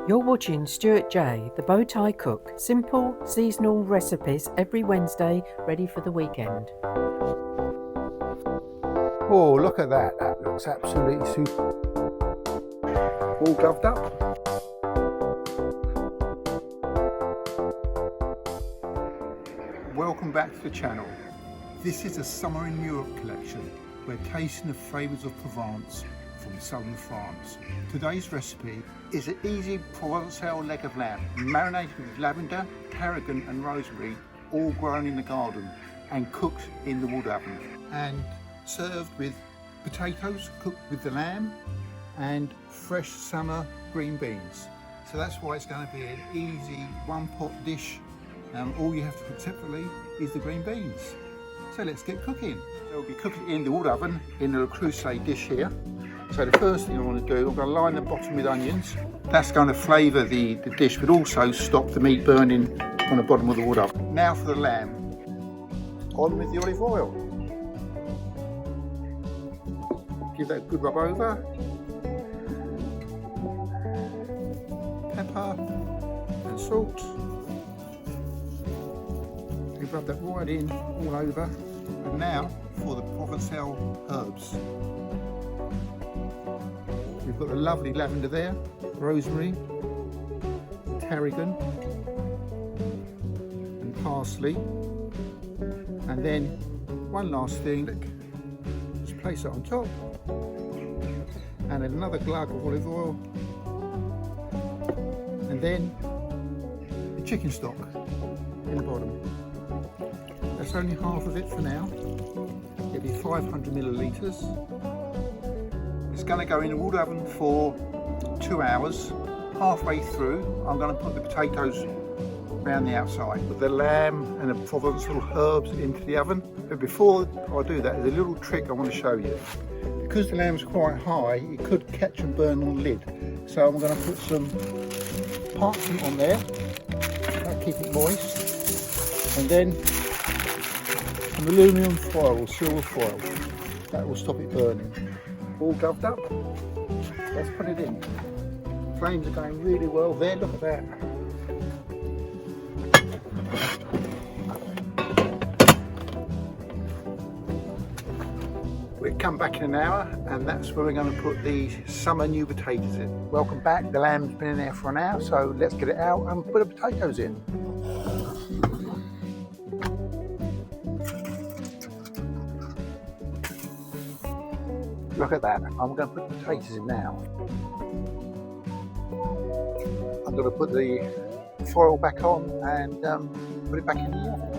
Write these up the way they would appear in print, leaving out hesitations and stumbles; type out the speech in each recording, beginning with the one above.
You're watching Stewart J, the Bowtie Cook. Simple, seasonal recipes every Wednesday, ready for the weekend. Oh, look at that. That looks absolutely super. All gloved up. Welcome back to the channel. This is a Summer in Europe collection. We're tasting the flavours of Provence from southern France. Today's recipe is an easy Provençal leg of lamb, marinated with lavender, tarragon and rosemary, all grown in the garden and cooked in the wood oven, and served with potatoes cooked with the lamb and fresh summer green beans. So that's why it's going to be an easy one-pot dish. All you have to cook separately is the green beans. So let's get cooking. So we'll be cooking in the wood oven in the crusade dish here. So the first thing I want to do, I'm going to line the bottom with onions. That's going to flavour the dish, but also stop the meat burning on the bottom of the wood oven. Now for the lamb. On with the olive oil. Give that a good rub over. Pepper and salt. You rub that right in all over. And now for the Provençal herbs. We've got the lovely lavender there, rosemary, tarragon and parsley. And then one last thing, just place it on top. And another glug of olive oil. And then the chicken stock in the bottom. That's only half of it for now. It'll be 500 millilitres. It's going to go in the wood oven for 2 hours. Halfway through, I'm going to put the potatoes around the outside. Put the lamb and the Provençal herbs into the oven. But before I do that, there's a little trick I want to show you. Because the lamb's quite high, it could catch and burn on the lid. So I'm going to put some parchment on there. That'll keep it moist. And then some aluminium foil, silver foil. That will stop it burning. All gloved up. Let's put it in. Flames are going really well there, look at that. We'll come back in an hour and that's where we're going to put the summer new potatoes in. Welcome back, the lamb's been in there for an hour, so let's get it out and put the potatoes in. Look at that. I'm going to put the potatoes in now. I'm going to put the foil back on and put it back in the oven.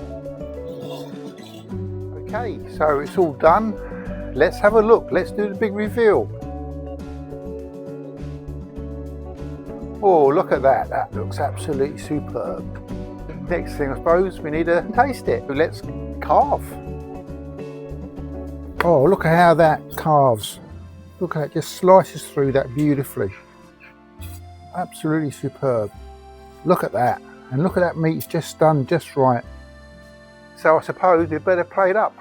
Okay, so it's all done. Let's have a look. Let's do the big reveal. Oh, look at that. That looks absolutely superb. Next thing, I suppose, we need to taste it. Let's carve. Oh, look at how that carves. Look at it, just slices through that beautifully. Absolutely superb. Look at that. And look at that meat's just done just right. So I suppose we better plate it up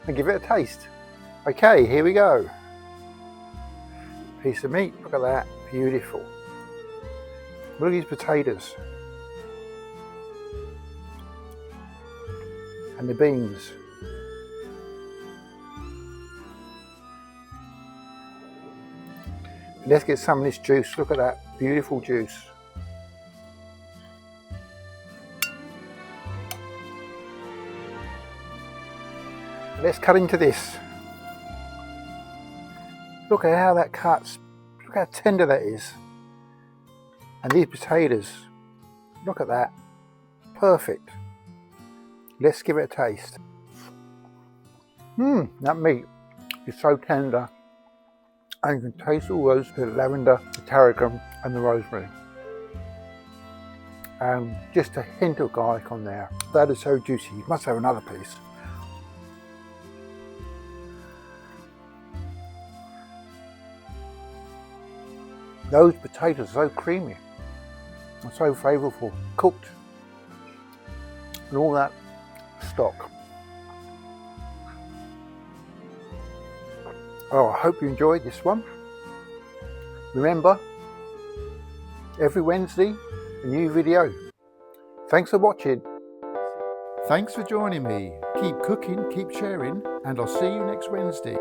and give it a taste. Okay, here we go. Piece of meat, look at that, beautiful. Look at these potatoes. And the beans. Let's get some of this juice. Look at that beautiful juice. Let's cut into this. Look at how that cuts. Look how tender that is. And these potatoes. Look at that. Perfect. Let's give it a taste. That meat is so tender. And you can taste all those, the lavender, the tarragon and the rosemary. Just a hint of garlic on there. That is so juicy, you must have another piece. Those potatoes are so creamy and so flavourful, cooked. And all that stock. Oh, I hope you enjoyed this one. Remember, Every Wednesday, a new video. Thanks for watching. Thanks for joining me. Keep cooking, keep sharing, and I'll see you next Wednesday.